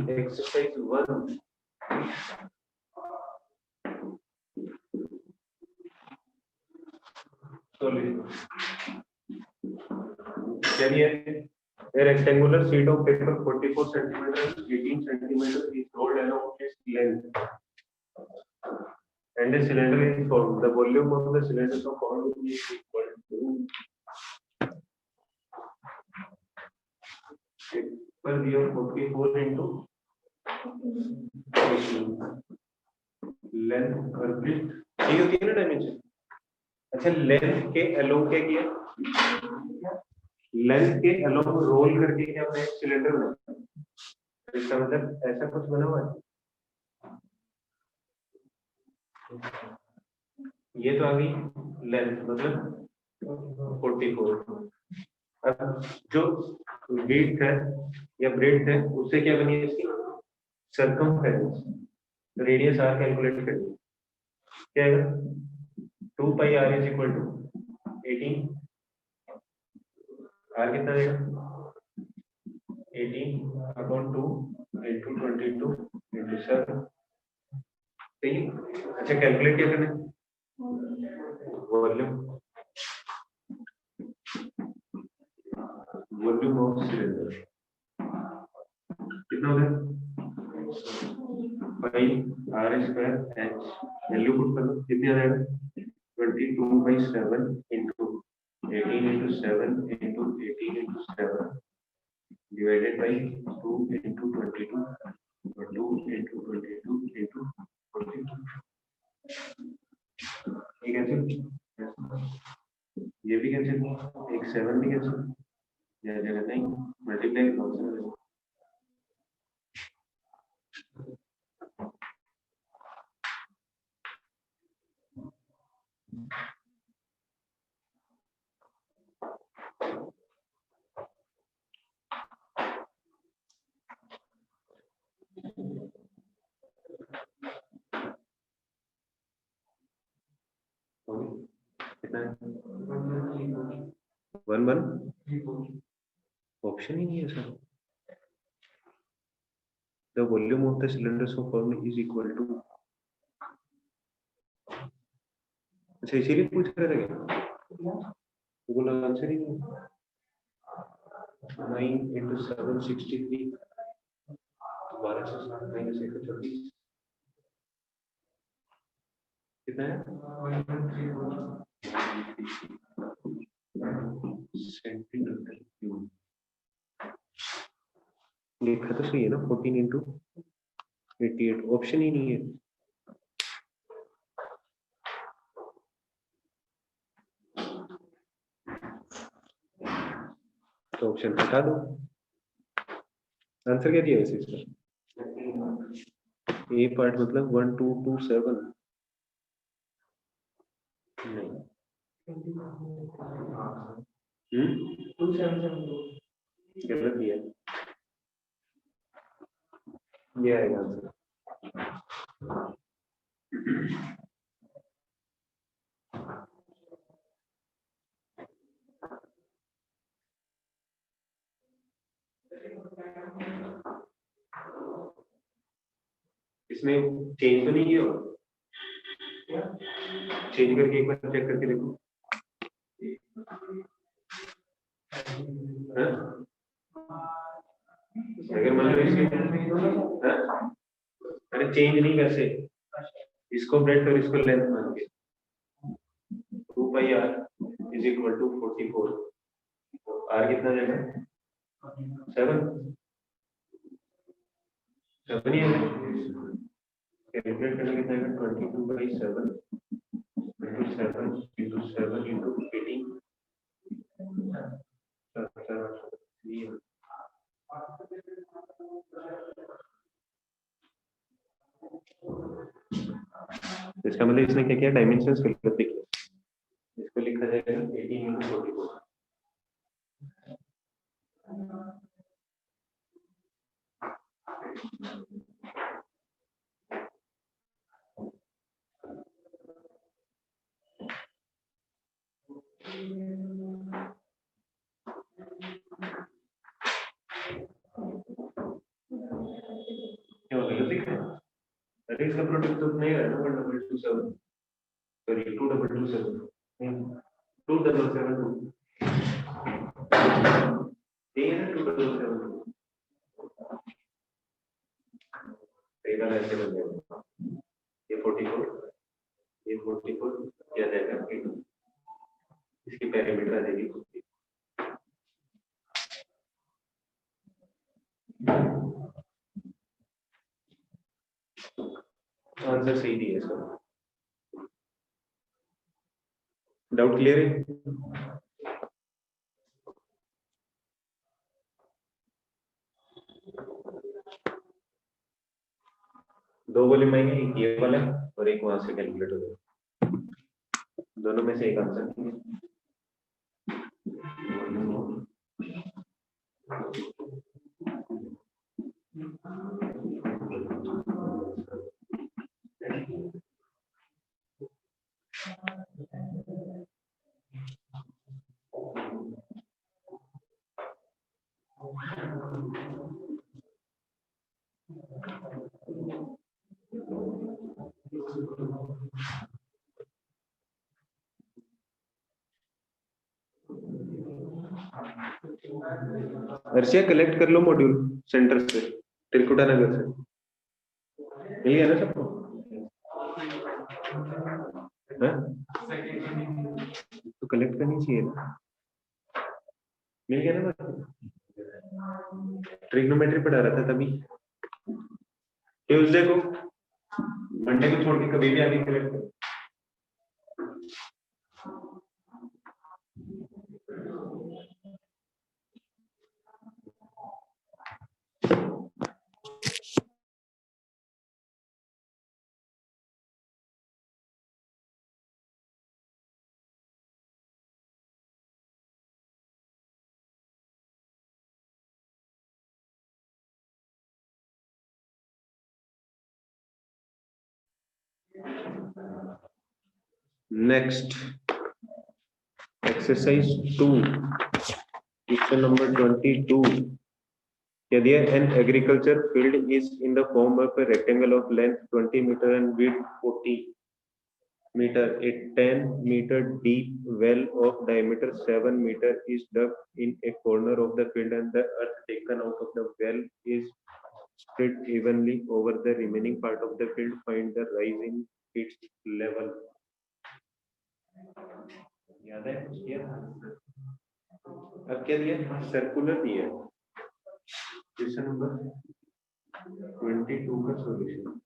Exercise 1 चलिए a rectangular sheet of paper 44 centimeters 18 centimeters is rolled along its length and a cylinder is formed. The volume of the cylinder so formed is equal to पर दिया 44 into 18 length और breadth ये होती है ना dimension. अच्छा length के along क्या किया, लेंथ के अलोंग रोल करके क्या बना सिलेंडर बना. इसका मतलब ऐसा कुछ बना हुआ है. ये तो आ गई लेंथ मतलब 44. अब जो विड्थ है या ब्रेड्थ है उससे क्या बनी है इसकी सर्कमफेरेंस. रेडियस आर कैलकुलेट करिए क्या आएगा 2 pi R is equal to 18. R कितना देगा 18 अपॉन 2 इंटू 22 इंटू 7. सही है. अच्छा कैलकुलेट क्या करना है वॉल्यूम ऑफ सिलेंडर कितना होगा 5 r square h value put कर दो कितनी आ जाएगा 22/7 into 18 into 7 into 18 into 7 divided by 2 into 22 और 2 इंटू 22 इंटू 42. ये कैंसिल ये भी कैंसिल एक 7 भी कैंसिल या जगह नहीं मल्टीप्लाई करो. वन वन ऑप्शन ही नहीं है sir. The volume of the cylinder so formed is equal to. अच्छा इसीलिए पूछ रहे थे क्या बोला आंसर ही नहीं. 9 into 7 63 1260 माइनस 126 कितना है सेंटीमीटर क्यूब. लिखा तो सही है ना 14 into 88 ऑप्शन ही नहीं है. तो ऑप्शन हटा दो. आंसर क्या दिया वैसे इसका ए पार्ट मतलब 1227 नहीं. गलत दिया ये आएगा आंसर. इसमें चेंज तो नहीं किया चेंज करके एक बार चेक करके देखो. अगर मान लो इसके अरे चेंज नहीं वैसे इसको ब्रेड और इसको लेंथ मान के 2 pi R is equal to 44. R कितना जाएगा 7 7 ही है. कैलकुलेट करना कितना आएगा 22/7 into 7 into 7 into 18 इसका मतलब इसने क्या किया डायमेंशंस गलत लिखे. इसको लिखा जाएगा 18 into 44. क्या हो गया दिख रहा है? अरे इसका प्रोडक्ट तो नहीं है ना 1227 सॉरी 2227 2772 ये है ना 2272 तेरा ऐसे बन जाएगा ये 44 ये 44 क्या जाएगा इसकी पैरामीटर आ जाएगी आंसर सही दिया इसका डाउट क्लियर है दो वॉल्यूम आएंगे एक ये वाला और एक वहां से कैलकुलेट हो जाएगा दोनों में से एक आंसर अर्शिया कलेक्ट कर लो मॉड्यूल सेंटर से त्रिकुटा नगर से मिल गया ना सबको तो कलेक्ट करनी चाहिए ना मिल गया ना ट्रिग्नोमेट्री पढ़ा रहा था तभी ट्यूसडे को मंडे को छोड़ के कभी भी आगे कलेक्ट करो नेक्स्ट एक्सरसाइज 2 क्वेश्चन नंबर 22 क्या दिया an agriculture field is in the form of a rectangle of length 20 meter and width 40 meter. A 10 meter deep well of diameter 7 meter is dug in a corner of the field and the earth taken out of the well is spread evenly over the remaining part of the field. Find the rise in its level. याद है कुछ किया अब क्या दिया circular दिया question number 22 का solution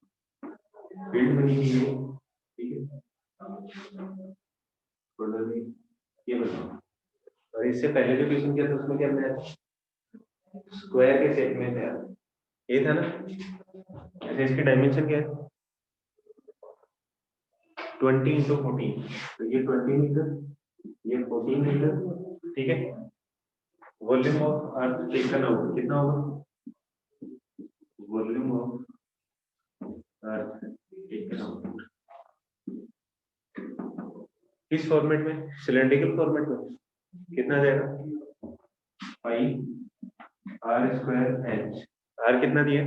field बनी हुई है ठीक है ये बताओ और इससे पहले जो क्वेश्चन किया था उसमें क्या बनाया था स्क्वायर के शेप में था ये था ना अच्छा इसकी डायमेंशन क्या है 20 into 14 तो ये 20 मीटर ये 14 मीटर ठीक है volume of earth taken out कितना होगा volume of earth taken out किस फॉर्मेट में सिलेंड्रिकल फॉर्मेट में कितना जाएगा पाई आर स्क्वायर एच आर कितना दिया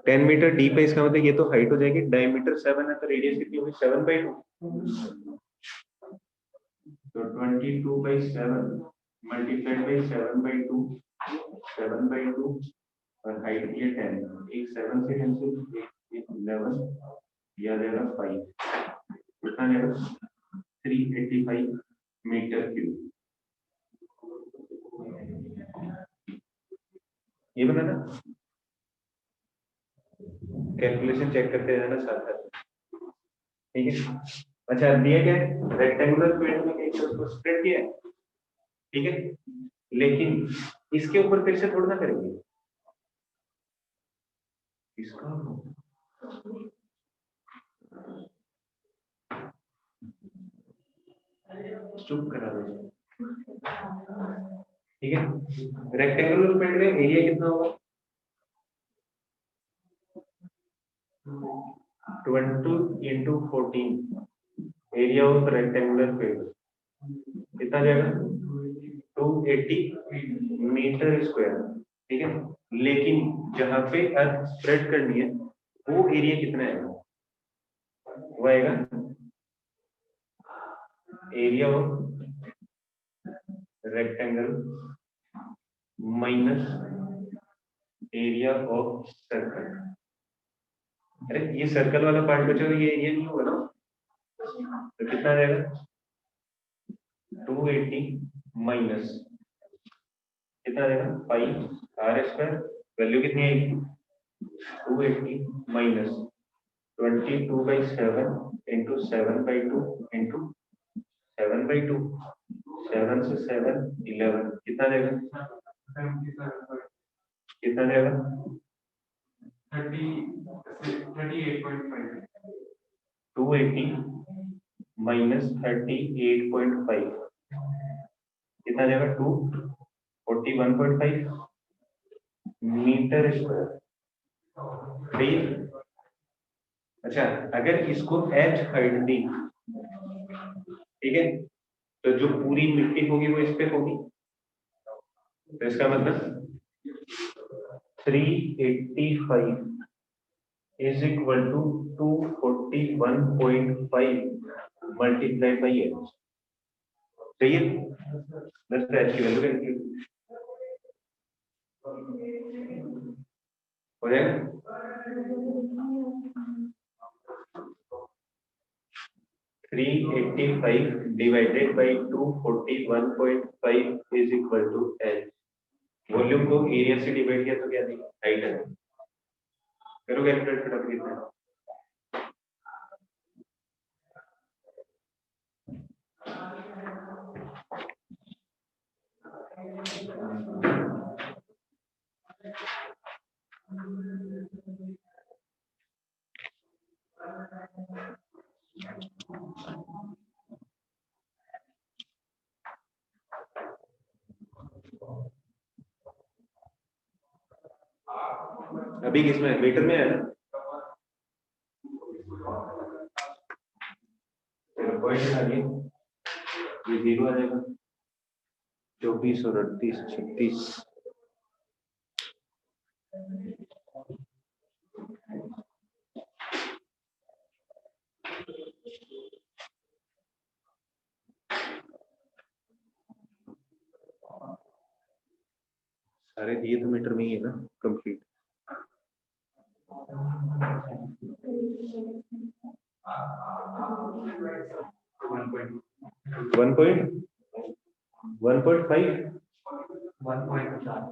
10 मीटर डीप है इसका मतलब ये तो हाइट हो जाएगी डायमीटर 7 है तो रेडियस कितनी होगी 7/2 तो 22/7 मल्टीप्लाइड बाई 7/2 7/2 और हाइट ये 10 एक 7 से कैंसिल एक 11 या जाएगा 5 कितना जाएगा 385 मीटर क्यूब ये बना ना कैलकुलेशन चेक करते रहना साथ साथ ठीक है अच्छा दिया क्या है रेक्टेंगुलर फील्ड में एक उसको स्प्रेड किया है ठीक है लेकिन इसके ऊपर फिर से थोड़ा ना करेंगे इसका चुप करा दो ठीक है रेक्टेंगुलर फील्ड में एरिया कितना होगा 22 into 14 area of rectangular field कितना जाएगा 280 मीटर स्क्वायर ठीक है, लेकिन जहां पे अर्थ स्प्रेड करनी है वो एरिया कितना है, वो आएगा area of rectangle minus area of circle. अरे ये सर्कल वाला पार्ट बचा, ये एरिया नहीं होगा ना, तो कितना आ जाएगा 280 माइनस कितना आ जाएगा 5r², वैल्यू कितनी आएगी 280 माइनस 22/7 इंटू 7/2 इंटू 7/2, 7 से 7 11, कितना देगा, कितना देगा 38.5, 280 माइनस 38.5 कितना देगा 241.5 मीटर स्क्वायर। सही है। अच्छा, अगर इसको h हाइट दी, ठीक है, तो जो पूरी मिट्टी होगी वो इस पे होगी, तो इसका मतलब 385 is equal to 241.5 multiplied by h। सही है, बस h की वैल्यू कैलकुलेट हो जाएगा। 385 divided by 241.5 is equal to h। Volume को एरिया से डिवाइड किया तो क्या देगा, हाइट है। करो कैलकुलेट फटाफट कितना है। अभी किसमें मीटर में है ना, पॉइंट आगे ये 0 आ जाएगा, 24 और 38 36। सारे दिए तो मीटर में ही है ना कंप्लीट। वन पॉइंट 1.5 1.50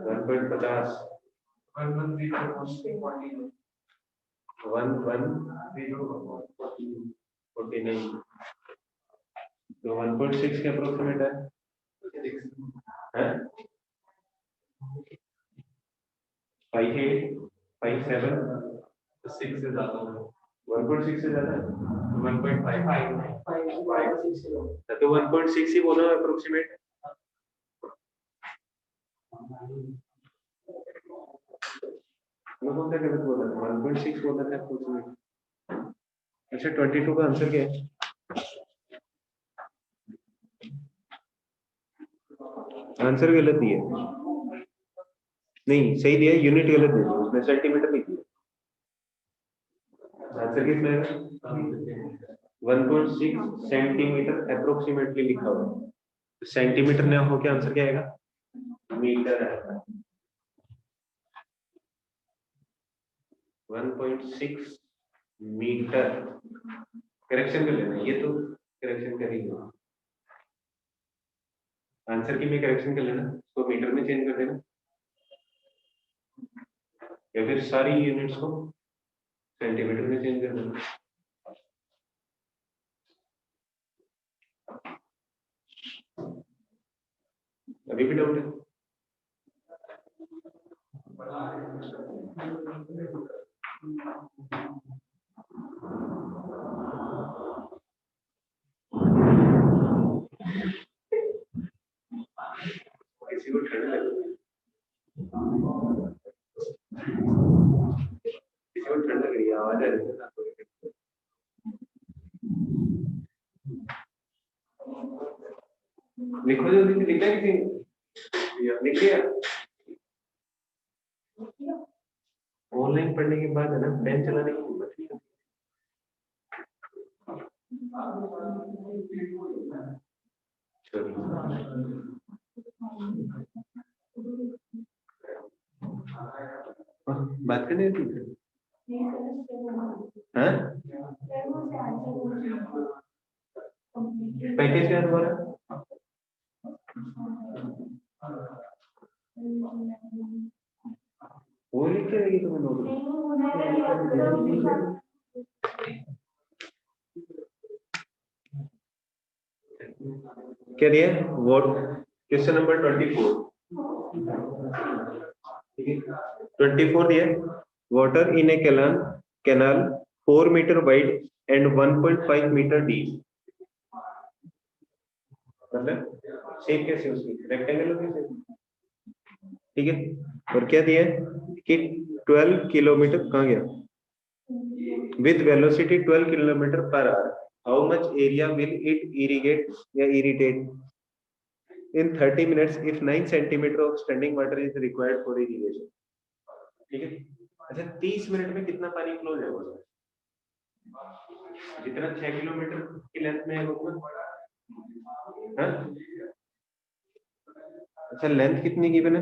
1.49 तो 1.6 के अप्रोक्सीमेट है, 58 57 6 से ज्यादा, 1.6 से ज्यादा है, 1.5 तो 1.6 ही बोला अप्रोक्सीमेट। वो कौन सा गलत बोला था, 1.6 बोला था अप्रोक्सीमेट। अच्छा 22 का आंसर क्या है, आंसर गलत दिया, नहीं सही दिया, यूनिट गलत दिया, उसमें सेंटीमीटर नहीं दिया। आंसर कितना है 1.6 सेंटीमीटर अप्रोक्सीमेटली लिखा हुआ है, सेंटीमीटर में हो क्या आंसर क्या आएगा, मीटर आएगा। 1.6 मीटर, करेक्शन कर लेना, ये तो करेक्शन करेंगे, आंसर की में करेक्शन कर लेना, तो मीटर में चेंज कर देना, या फिर सारी यूनिट्स को सेंटीमीटर में चेंज कर देना। अभी भी डाउट है, किसी को ठंड लग रही है, किसी को ठंड लग रही है, आवाज आ रही है। लिखो जल्दी से, लिखा किसी ने, लिख दिया। ऑनलाइन पढ़ने के बाद है ना पेन चलाने की हिम्मत नहीं होती। बात करने थी पैकेज क्या तुम्हारा? वो लिख के रहेगी तुम्हें नोट? क्या दिया? वॉट क्वेश्चन नंबर 24, ठीक है 24 दिया। Water in a canal 4 metre wide and 1.5 metre deep, मतलब शेप कैसे उसकी रेक्टेंगल होगी शेप, ठीक है। और क्या दिया है कि 12 किलोमीटर, कहाँ गया, with velocity 12 kilometre per hour, how much area will it irrigate या irritate in 30 minutes if 9 centimeter of standing water is required for irrigation, ठीक है। अच्छा 30 मिनट में कितना पानी फ्लो जाएगा उसमें? जितना 6 किलोमीटर की लेंथ में है उतना। हाँ? अच्छा लेंथ कितनी गिवन है?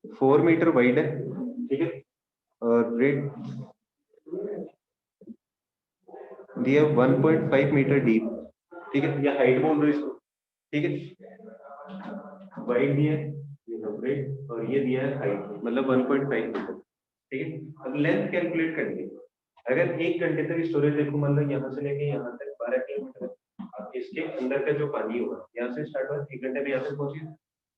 4 मीटर वाइड है, ठीक है, और रेट दिया 1.5 मीटर डीप, ठीक है, या हाइट बोल रहे इसको, ठीक है। वाइड दिया है, ये ब्रेड, और ये दिया है हाइट, मतलब 1.5 मीटर, ठीक है। अब लेंथ कैलकुलेट करेंगे। अगर 1 घंटे तक स्टोरेज देखो, मतलब यहाँ से लेके यहाँ तक 12 किलोमीटर, अब इसके अंदर का जो पानी होगा यहाँ से स्टार्ट हुआ 1 घंटे में यहाँ तक पहुंचे,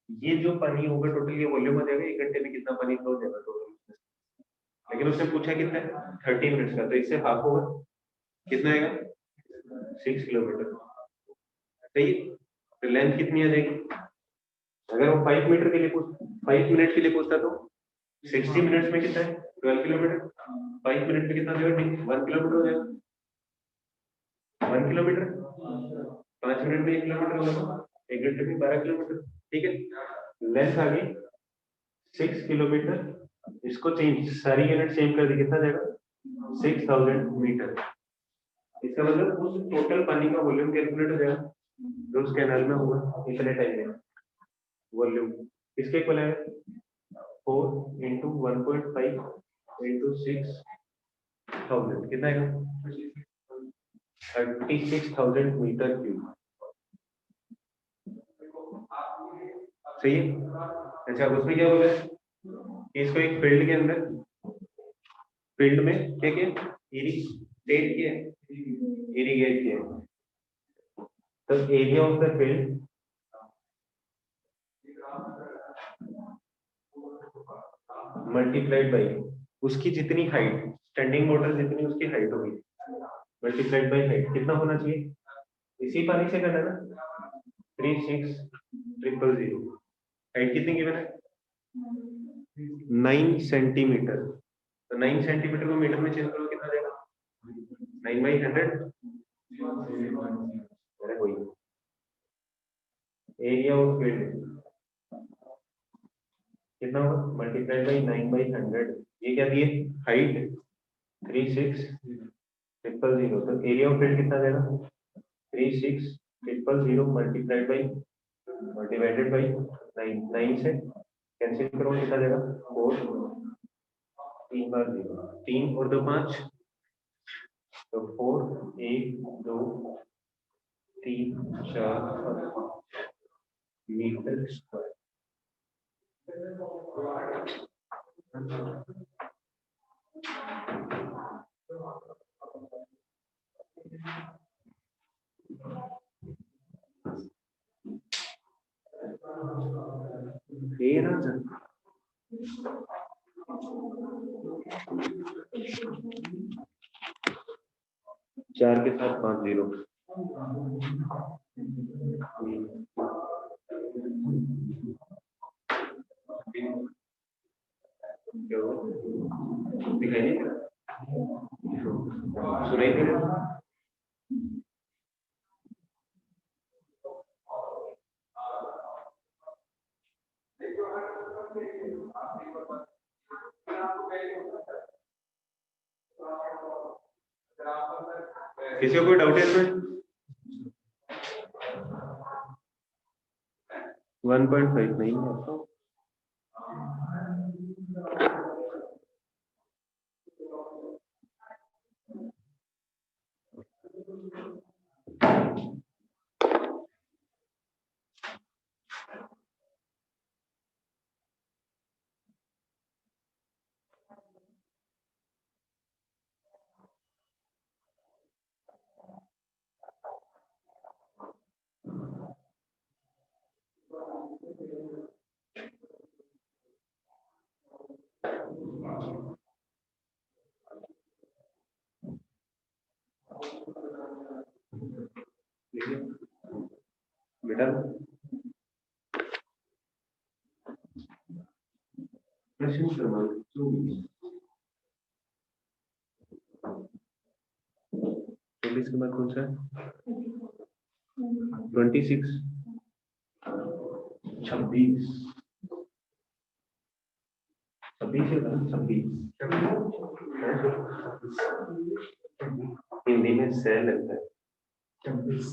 ये जो पानी होगा टोटल ये वॉल्यूम आ जाएगा 1 घंटे में कितना पानी फ्लो जाएगा टोटल। लेकिन उसने पूछा कितना है 30 मिनट्स का, तो इससे हाफ होगा, कितना आएगा 6 किलोमीटर, सही। तो लेंथ कितनी आ जाएगी? अगर वो 5 मीटर के लिए 5 मिनट के लिए पूछता तो 60 मिनट्स में कितना है 12 किलोमीटर, 5 मिनट में कितना देगा 1 किलोमीटर हो जाएगा, 1 किलोमीटर 5 मिनट में 1 किलोमीटर होगा, 1 घंटे में 12 किलोमीटर, ठीक है। लेंथ आ गई 6 किलोमीटर, इसको चेंज सारी यूनिट सेम कर दी, कितना जाएगा 6000 मीटर। इसका मतलब उस टोटल पानी का वॉल्यूम कैलकुलेट हो जाएगा जो उस कैनाल में होगा इतने टाइम में। वॉल्यूम किसके इक्वल है 4 इंटू 1.5 इंटू 6000, कितना आएगा 36,000 मीटर क्यूब, सही है। अच्छा उसमें क्या बोला इसको एक फील्ड के अंदर, फील्ड में क्या किया इरिगेट किया, इरिगेट किया, तो area of the field multiplied by उसकी जितनी हाइट, स्टैंडिंग वाटर जितनी उसकी हाइट होगी मल्टीप्लाइड बाई हाइट, कितना होना चाहिए, इसी पानी से करना ना 36,000, हाइट कितनी गिवन है 9 सेंटीमीटर, तो 9 सेंटीमीटर को मीटर में चेंज करो कितना देगा 9/100, वही एरिया ऑफ फील्ड कितना होगा मल्टीप्लाइड बाई 9/100, ये क्या दिए हाइट 36,000, तो एरिया ऑफ फील्ड कितना देगा 36,000 मल्टीप्लाइड बाई डिवाइडेड बाई 9, 9 से कैंसिल करो कितना देगा 4, 3 बार 0, 3 और 2 5, तो 4 1 2 3 4 मीटर स्क्वायर। ये ना 4 के साथ 5 0, दिखाई नहीं सुनाई दे रहा किसी को कोई डाउट है इसमें? 1.5 नहीं है तो बेटा प्रश्न क्रमांक 24 के बाद कौन सा है? 26 26 हिंदी में से लगता है 26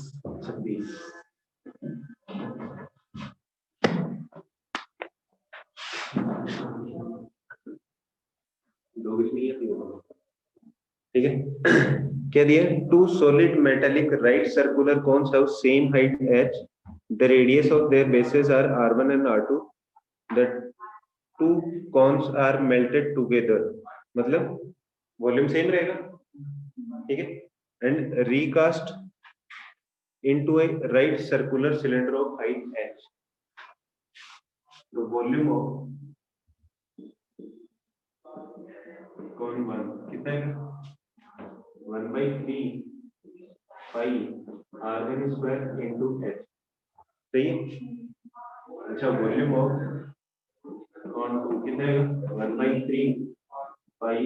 दो कुछ नहीं है ठीक है। क्या दिया? Two solid metallic right circular cones have same height h, the radius of their bases are r1 and r2, the two cones are melted together, मतलब वॉल्यूम सेम रहेगा ठीक है। And recast into a right circular cylinder of height h, the volume of कौन 1 कितना है? 1/3 pi r1 square into h, सही है। अच्छा वॉल्यूम ऑफ कौन 2 कितना है? 1/3 pi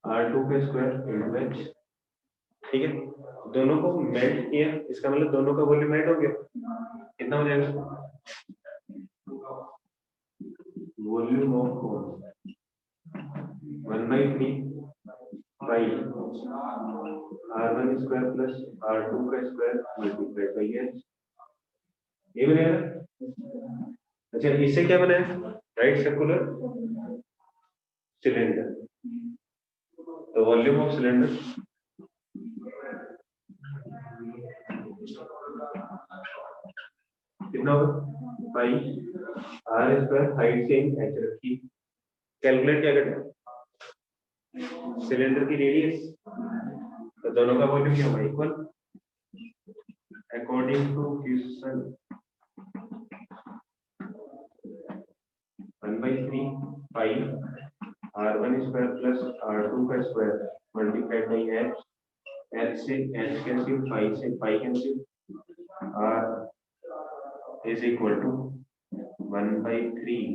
r2 का स्क्वायर into h, ठीक है। दोनों को मेल्ट किया, इसका मतलब दोनों का वॉल्यूम ऐड हो गया, कितना हो जाएगा? Volume of 1/3 pi r1 square plus r2 का स्क्वायर मल्टीप्लाइड बाई h, ये बनेगा। अच्छा इससे क्या बना है? राइट सर्कुलर सिलेंडर, तो वॉल्यूम ऑफ सिलेंडर कितना होगा? Pi R square, height same h रखी, कैलकुलेट क्या करना है? सिलेंडर की रेडियस, तो दोनों का वॉल्यूम क्या होगा? Equal, according to question 1/3 pi r1 square plus r2 का square multiplied by h, h से h कैंसिल, पाई से pi cancel, r is equal to 1/3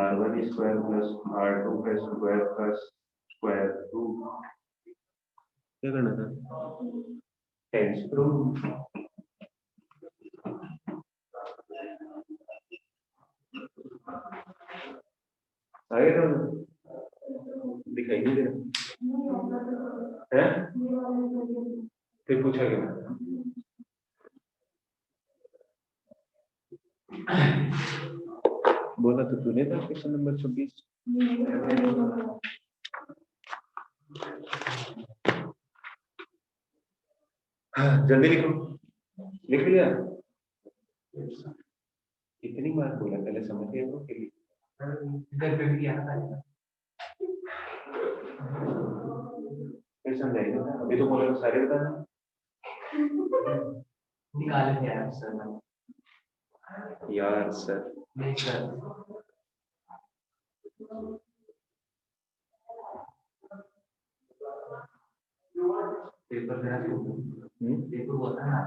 r1 square plus r2 का स्क्वायर का स्क्वायर रूट। क्या करना था? टेंस प्रूव। आगे तो दिखाई नहीं दे रहा है, फिर पूछा क्या? बोला तो तूने था क्वेश्चन नंबर 26। जल्दी लिखो, लिख लिया? कितनी बार बोला, पहले समझ गए हो कि इधर पे भी आना था, फिर समझाएंगे। अभी तो बोला सारे बताना, निकाले थे यार सर, यार सर नहीं सर, पेपर मेरा पेपर होता है ना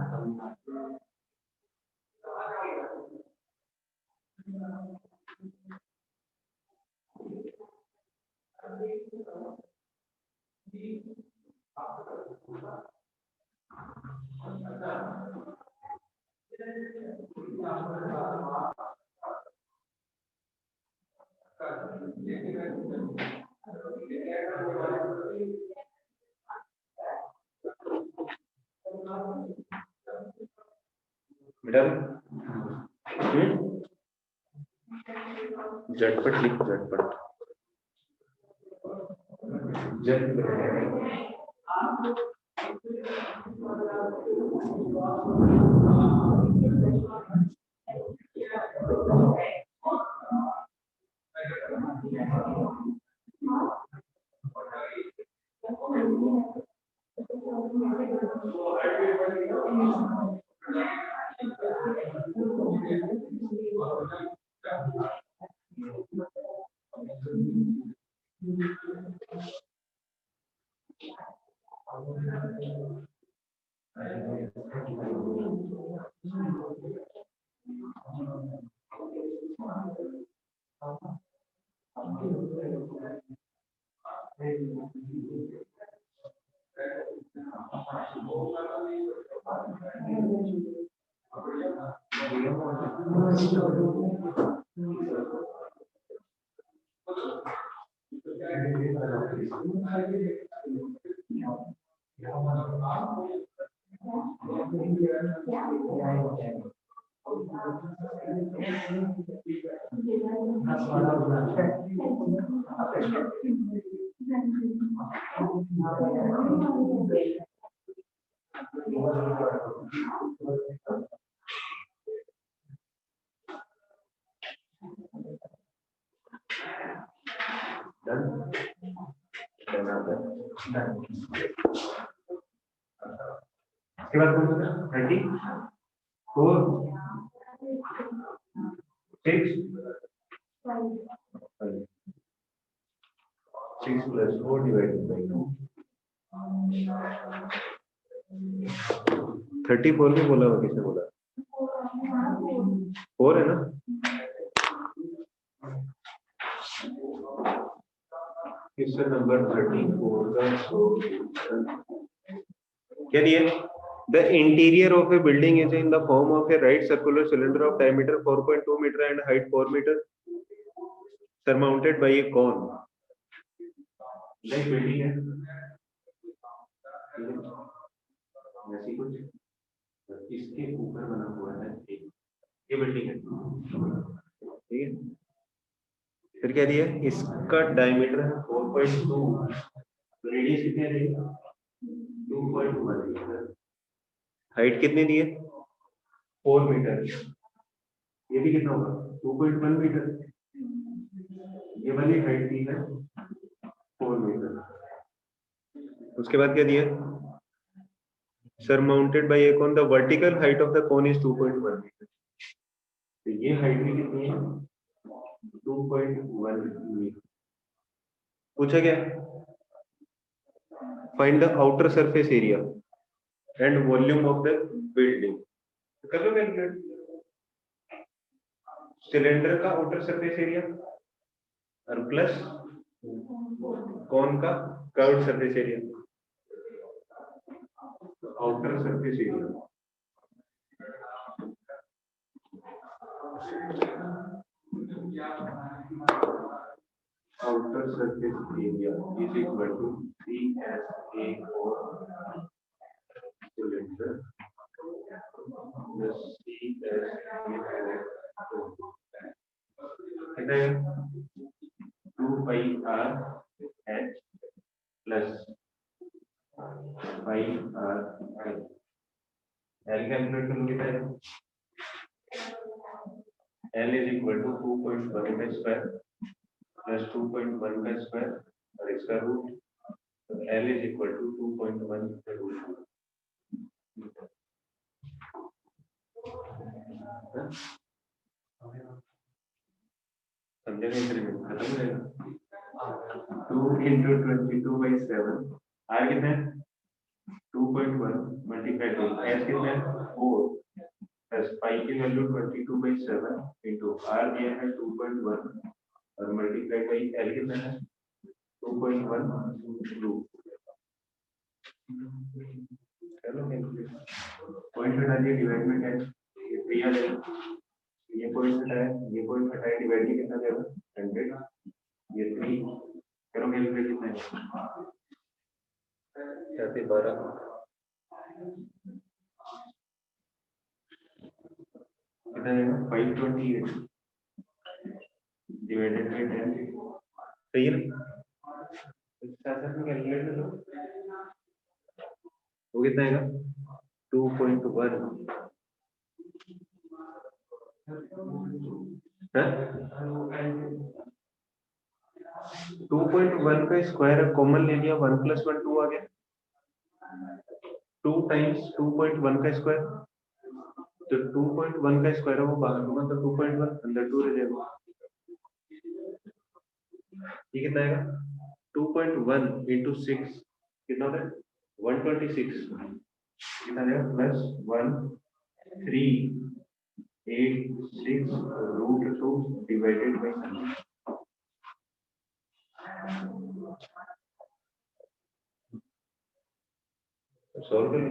झटपट लिखो, झटपट इसके बाद कौन सा 34 6 plus 4 divided by 2 34 भी बोला हुआ, किसने बोला 4 है ना। क्वेश्चन नंबर 34 का क्या दिया? The interior of a building is in the form of a right circular cylinder of diameter 4.2 meter and height 4 meter, surmounted by a cone. Like building है, ऐसी कुछ इसके ऊपर बना हुआ है, ये बिल्डिंग है, ठीक है। फिर क्या दिया? इसका डायमीटर है 4.2, रेडियस कितनी है? 2.1 मीटर। हाइट कितनी दी है? 4 मीटर। ये भी कितना होगा? 2.1 मीटर। ये वाली हाइट दी है 4 मीटर। उसके बाद क्या दिया? Surmounted by a cone, the vertical height of the cone is 2.1 metre. तो ये हाइट भी कितनी है? 2.1 मीटर। पूछा क्या? Find the outer surface area and volume of the building. कर लो कैलकुलेट। सिलेंडर का आउटर सरफेस एरिया और प्लस कौन का curved surface area, outer surface area. Outer surface area is equal to CSA for cylinder plus CSA कितना है? 2πr h plus 5r l। Calculate करो कितना है? l इज इक्वल टू 2.1 का square plus 2.1 का स्क्वायर और इसका रूट, तो l इज इक्वल टू 2.1 का रूट। समझे नहीं? खत्म हो जाएगा। 2 into 22/7 r कितना है? 2.1 मल्टीप्लाई टू s कितना है? 4 प्लस पाई की वैल्यू 22/7 इंटू r दिया है 2.1 और मल्टीप्लाई बाई l कितना है? 2.1 रूट। चलो पॉइंट हटा दिया, डिवाइड में 10, ये 3 आ जाएगा। ये पॉइंट हटाया, ये पॉइंट हटाया, डिवाइड में कितना जाएगा? 100। ये 3 करो कैलकुलेट कितना है 12 कितना है 528 डिवाइडेड बाय 10 सही है ना साथ में कैलकुलेट कर लो वो कितना आएगा 2.1 2.1 का स्क्वायर कॉमन ले लिया 1 + 1 2 आ गया 2 टाइम्स 2.1 का स्क्वायर तो 2.1 का स्क्वायर है वो बाहर होगा तो 2.1 अंदर 2 रह जाएगा ये कितना आएगा 2.1 into 6 कितना होता है 126 कितना आएगा +1 3 8 6 √2 डिवाइडेड बाय 7 सॉल्व कर लो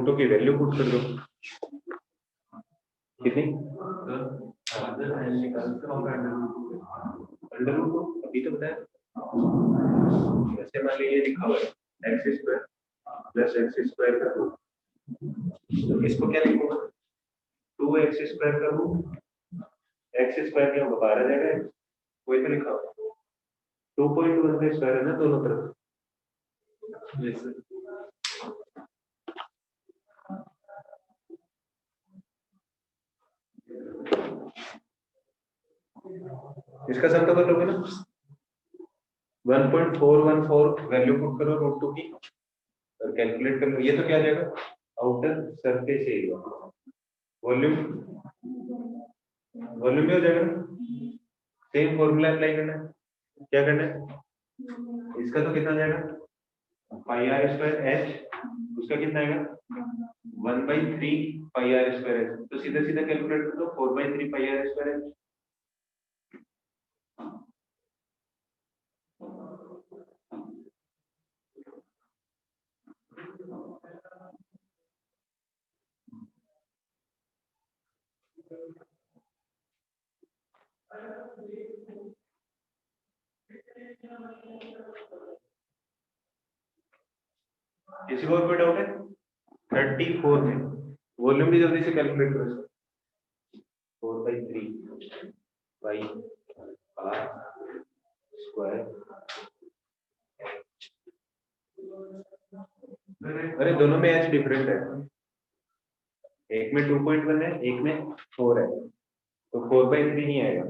√2 की वैल्यू पुट कर दो कितनी √2 अभी तो बताया वैसे मान लीजिए लिखा हुआ है x² + x² का रूट तो इसको क्या लिखूंगा 2x² का रूट x² क्या होगा 12 जाएगा वही तो लिखा हुआ 2.1 का स्क्वायर है ना दोनों तरफ इसका सम तो कर लोगे ना 1.414 वैल्यू पुट करो √2 की और कैलकुलेट कर लो ये तो क्या आ जाएगा outer surface area volume volume भी हो जाएगा सेम फॉर्मूला अप्लाई करना है क्या करना है इसका तो कितना जाएगा πr² h उसका कितना आएगा 1/3 πr² h तो सीधा सीधा कैलकुलेट कर दो 4/3 πr² h किसी को कोई डाउट है 34 में वॉल्यूम भी जल्दी से कैलकुलेट करो 4/3 बाई r स्क्वायर अरे दोनों में h डिफरेंट है एक में 2.1 है एक में 4 है तो 4/3 नहीं आएगा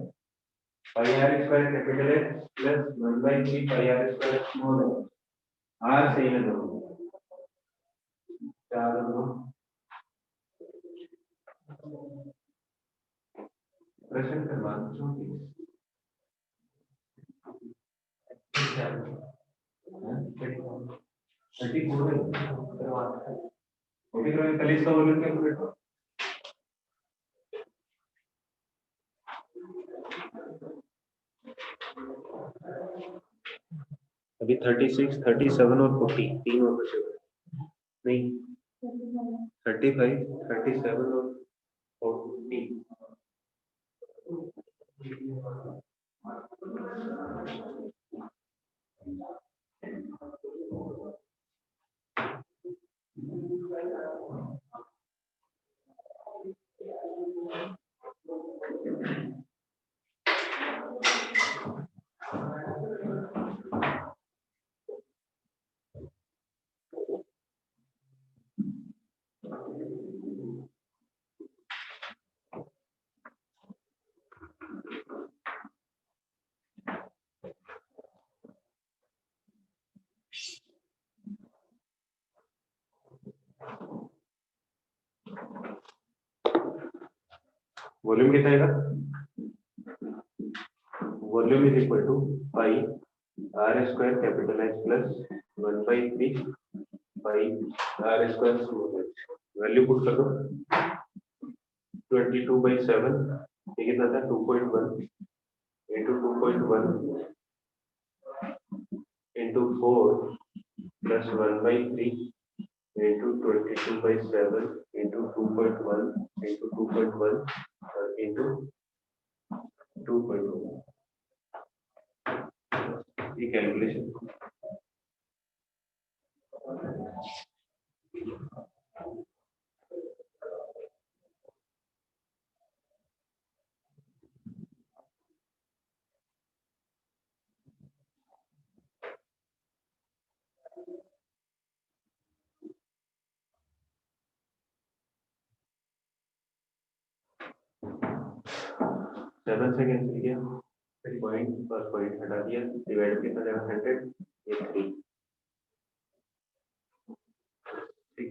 πr² कैपिटल है प्लस 1/3 πr² स्मॉल है r सही है दोनों 4 2 प्रश्न क्रमांक 34 कल इसका वॉल्यूम कैलकुलेट करो अभी 36 37 और 40 तीन और बचे नहीं 35 37 और 40 वॉल्यूम कितना आएगा volume is equal to pi r² capital H plus 1/3 pi r² small h value put कर दो 22/7 ये कितना था 2.1 into 2.1 into 4 plus 1/3 into 22/7 into 2.1 into 2.1 into 2.1 7 से कैंसिल किया, फिर पॉइंट पर पॉइंट हटा दिया, डिवाइड कितना जाएगा 100, ये 3 6। ठीक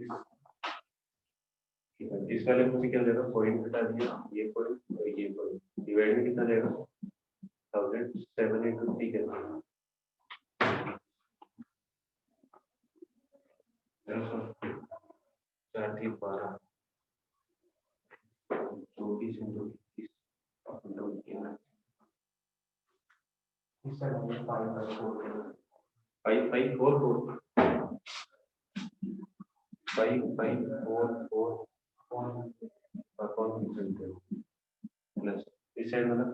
है, इस वाले में क्या जाएगा, पॉइंट हटा दिया, ये पॉइंट और ये पॉइंट, डिवाइड में कितना जाएगा 1000, 7 into 3 कैंसिल, 4 3 12, 24 into 21, 5 5 4 4 5 5 4 4 कौन प्लस इस साइड मतलब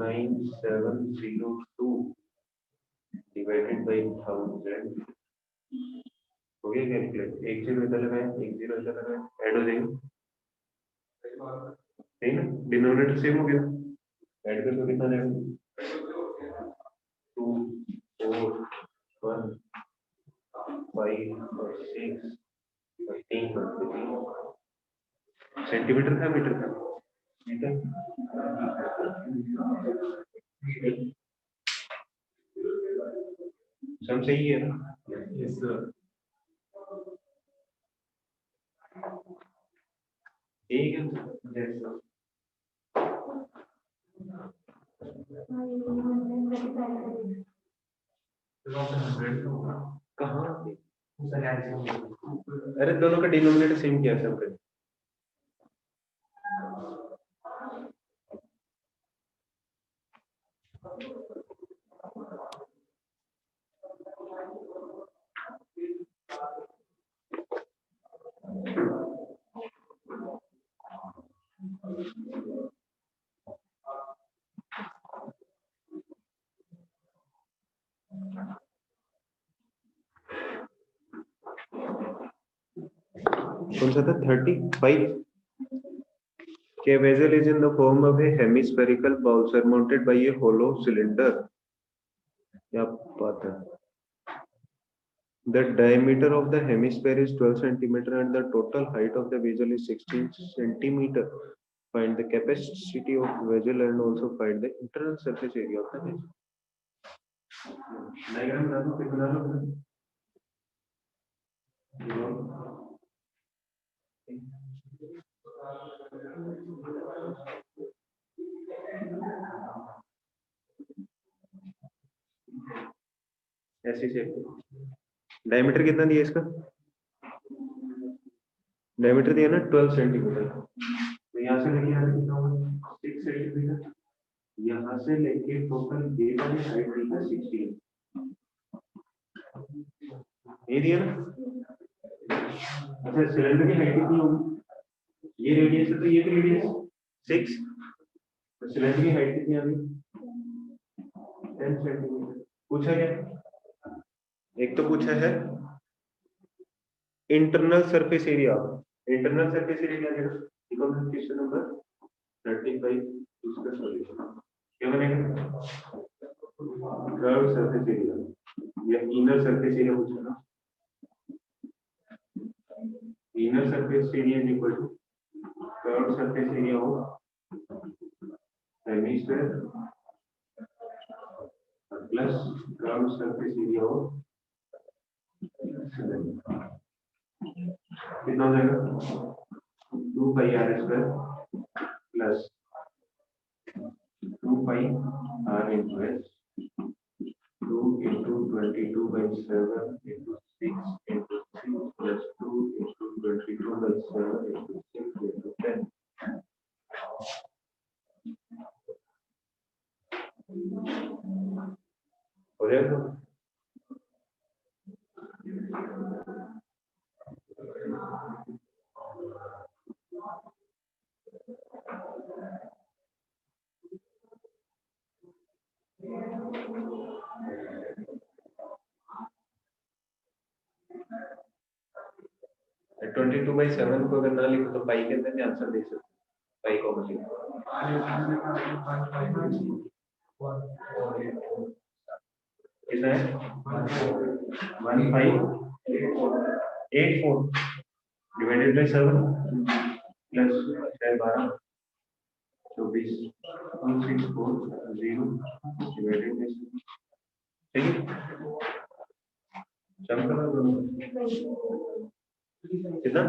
9702 डिवाइडेड बाई 1000 हो गया कैलकुलेट, एक जीरो इधर लगाए, एक जीरो इधर लगाए, ऐड हो जाएंगे, सही ना, डिनोमिनेटर सेम हो गया, ऐड कर तो कितना जाएगा 2 4 1 5 और 6 और 3 सेंटीमीटर था मीटर था, सब सही है ना, यस सर, ठीक है, कहाँ, अरे दोनों का डिनोमिनेटर सेम किया सब कर, कौन सा था 35, के vessel is in the form of a hemispherical bowl surmounted by a hollow cylinder, क्या बात है, the diameter of the hemisphere is 12 centimeter and the total height of the vessel is 16 centimeter, find the capacity of vessel and also find the internal surface area of the vessel, diagram बना दो, फिर बना लो, ऐसे shape, diameter कितना दिया इसका, diameter दिया ना 12 सेंटीमीटर, तो यहाँ से लेके यहाँ तक कितना होगा 6 सेंटीमीटर, यहाँ से लेके टोटल ये वाली हाइट दी है 16, ये दिया ना, अच्छा सिलेंडर की हाइट कितनी होगी, ये रेडियस है तो ये भी रेडियस 6, तो सिलेंडर की हाइट कितनी आ गई 10 सेंटीमीटर, पूछा क्या, एक तो पूछा है internal surface area, internal surface area क्या है, क्वेश्चन नंबर 35 उसका सॉल्यूशन क्या बनेगा, कर्व सरफेस एरिया या इनर सरफेस एरिया पूछा ना, inner surface area is equal to curve surface area of hemisphere plus curve surface area of cylinder, कितना हो जाएगा 2 pi R square plus 2 pi R into S 2 into 22 by 7 into 6 into 3 plus 2 into 22 by 7 into 6 into 10. हो जाएगा, 22/7 को अगर ना लिखो तो पाई के अंदर भी आंसर दे सकते, पाई कॉमन लिखो। कितना है 1584 divided by 7 plus 12 24 1640 divided by 7। ठीक है, सम करो दोनों कितना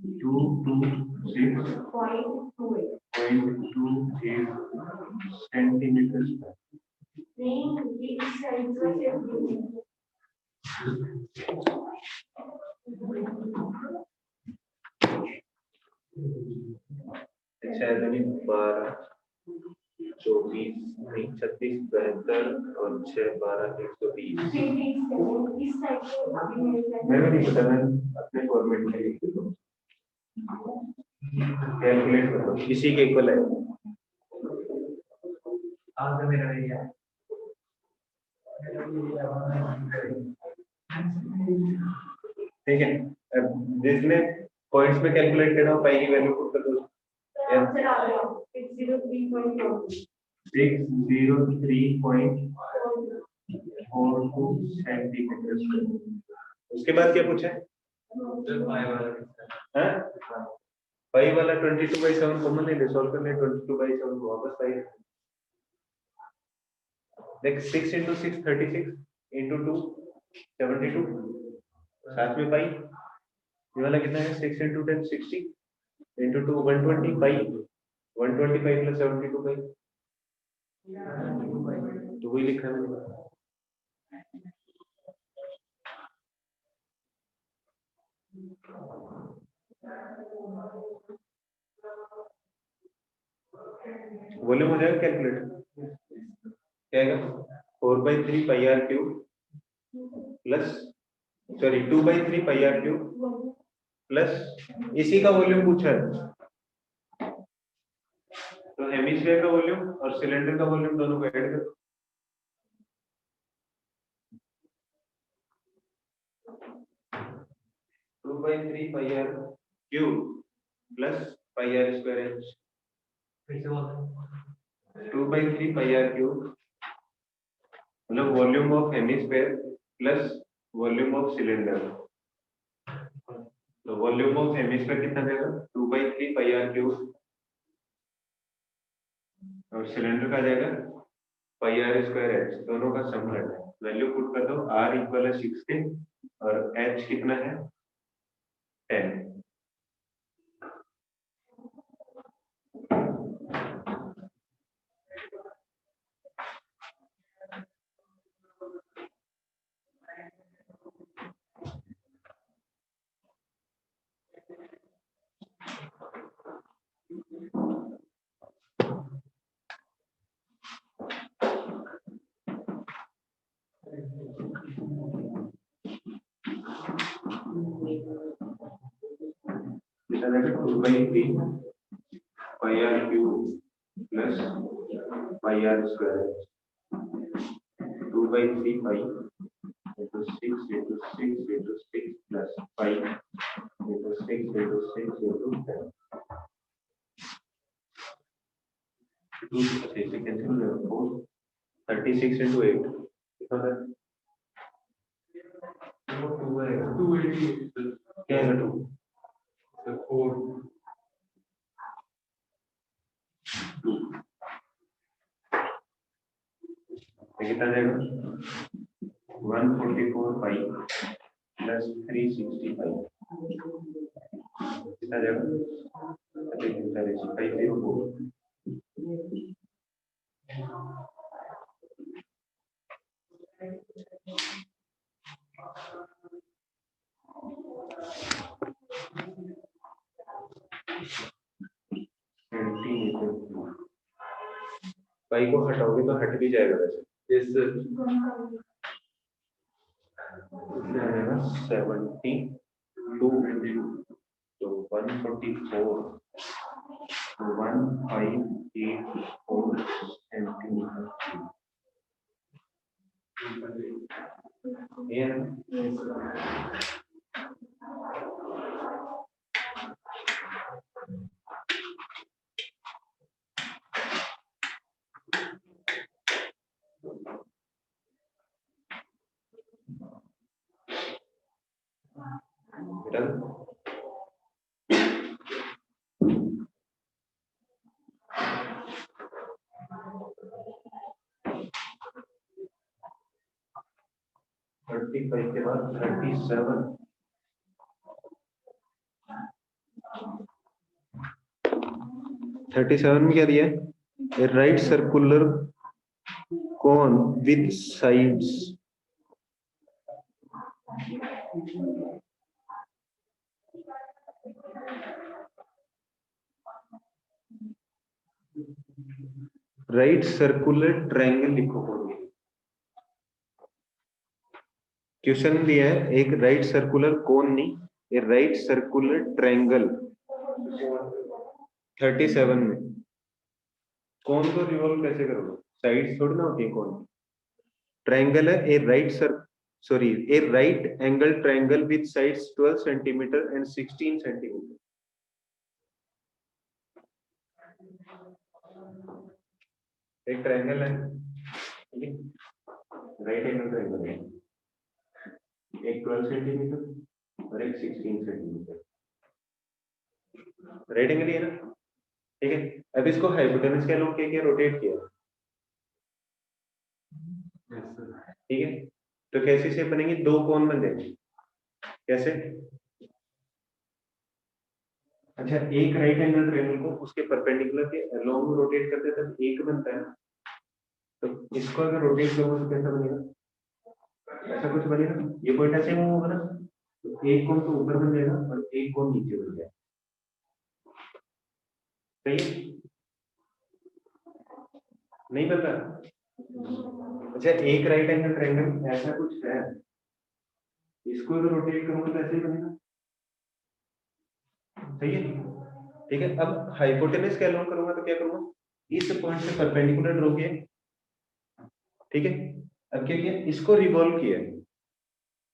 226.28 सेंटीमीटर। अच्छा 12 24 36 72 और 6 12 120। मैंने नहीं पता, मैं अपने फॉर्मेट में लिख देता हूँ, कैलकुलेट करो इसी के इक्वल है। मेरा ठीक है, अब जिसने पॉइंट्स में कैलकुलेट करना हो पाई की वैल्यू पुट कर दो। 603.42 सेंटीमीटर। उसके बाद क्या पूछा है? पाई वाला 22/7 कॉमन ले ले, सॉल्व कर ले 22/7 को वापस पाई। देख 6 × 6 36 × 2 72 साथ में पाई। ये वाला कितना है 6 × 10 60 × 2 120 पाई 125 + 72 पाई। तो वही लिखा मैंने। वॉल्यूम हो जाएगा कैलकुलेट, क्या आएगा 4/3 πr³ plus sorry 2/3 πr³ plus इसी का वॉल्यूम पूछा है, तो हेमिस्फीयर का वॉल्यूम और सिलेंडर का वॉल्यूम दोनों को ऐड कर 2/3 πr³ प्लस πr²h 2/3 πr³ मतलब volume of hemisphere plus volume of cylinder. तो वॉल्यूम ऑफ हेमिस्फीयर कितना देगा 2/3 πr³ और सिलेंडर का जाएगा πr²h, दोनों का सम करना है। वैल्यू पुट कर दो, r = 60 और h कितना है 10। कितना देगा 2/3 πr³ plus πr²h 2/3 π into 6 into 6 into 6 plus 5 into 6 into 6 into 10। 2 से कैंसिल हो जाएगा 4 36 into 8 कितना है 280 क्या है 2 4 कितना जाएगा 144 π प्लस 365 कितना जाएगा 504। पाई को हटाओगे तो हट भी जाएगा वैसे इस 72 तो 144 तो 1584 सेंटीमीटर। डन। थर्टी फाइव के बाद 37। 37 में क्या दिया है? A right circular cone with sides right circular triangle लिखो। क्वेश्चन दिया है एक राइट सर्कुलर कोन नहीं, ए राइट सर्कुलर ट्रायंगल 37 में। कोन को रिवॉल्व कैसे करोगे? साइड्स थोड़ी ना होती है कोन। ट्रायंगल है a right angle triangle with sides 12 centimetre and 16 centimetre. एक ट्रायंगल है, राइट एंगल ट्रायंगल है, एक 12 सेंटीमीटर और एक 16 सेंटीमीटर। राइट एंगल है ना, ठीक है। अब इसको हाइपोटेनस के अलोंग क्या रोटेट किया, ठीक है। तो कैसी शेप बनेगी? दो कोन बन जाएंगे। कैसे? अच्छा, एक राइट एंगल ट्रायंगल को उसके परपेंडिकुलर के अलोंग रोटेट करते हैं तब एक बनता है। तो इसको अगर रोटेट करोगे तो कैसा बनेगा? ऐसा कुछ बनेगा। ये पॉइंट ऐसे मूव होगा ना, तो एक कोन तो ऊपर बन जाएगा और एक कोन नीचे बन जाएगा। सही है? नहीं बन रहा? अच्छा, एक राइट एंगल ट्रायंगल ऐसा कुछ है, इसको अगर रोटेट करूंगा तो ऐसे ही बनेगा। सही है, ठीक है। अब हाइपोटेनस के अलोंग करूंगा तो क्या करूंगा? इस पॉइंट से परपेंडिकुलर ड्रॉ किया, ठीक है। अब क्या किया? इसको रिवॉल्व किया,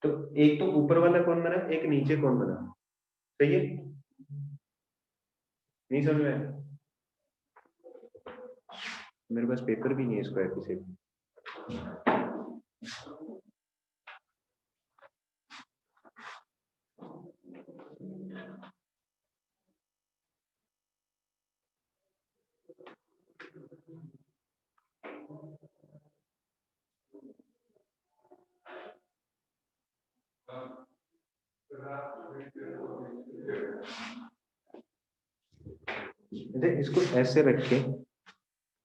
तो एक तो ऊपर वाला कौन बना, एक नीचे कौन बना। सही है? नहीं समझ में आया? मेरे पास पेपर भी नहीं है स्क्वायर की शेप। इसको ऐसे रख के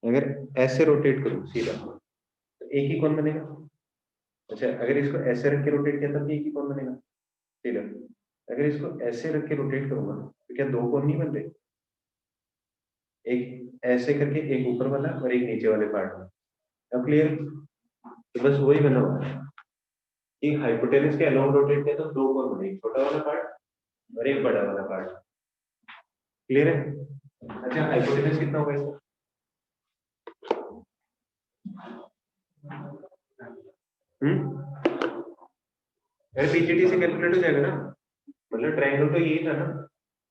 अगर ऐसे रोटेट करूं सीधा तो एक ही कौन बनेगा। अच्छा, अगर इसको ऐसे रख के रोटेट किया तब भी एक ही कौन बनेगा सीधा। अगर इसको ऐसे रख के रोटेट करूंगा तो क्या दो कौन नहीं बन रहे? एक ऐसे करके, एक ऊपर वाला और एक नीचे वाले पार्ट में। अब क्लियर? तो बस वही बना हुआ है कि हाइपोटेनस के अलोंग रोटेट किया तो दो कौन बने, एक छोटा वाला पार्ट और एक बड़ा वाला पार्ट। क्लियर है? अच्छा, हाइपोटेनस कितना होगा इसका? अरे पीजीटी से कैलकुलेट हो जाएगा ना। मतलब ट्रायंगल तो यही था ना,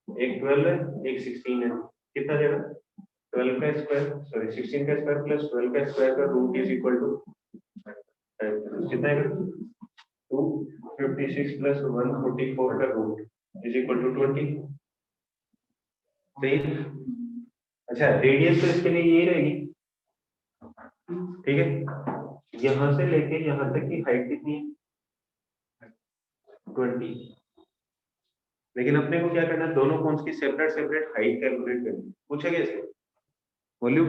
एक 12 है एक 16 है, कितना जाएगा? 12 का स्क्वायर, सॉरी 16 का स्क्वायर प्लस 12 का स्क्वायर का रूट इज इक्वल टू कितना है? 256 प्लस 144 का रूट इज इक्वल टू 20। सही। अच्छा, रेडियस तो इसके लिए यही रहेगी, ठीक है। यहां से लेके यहां तक की हाइट कितनी है? 20। लेकिन अपने को क्या करना है? दोनों कोन्स की सेपरेट सेपरेट हाइट कैलकुलेट करनी। पूछेगा इससे वॉल्यूम,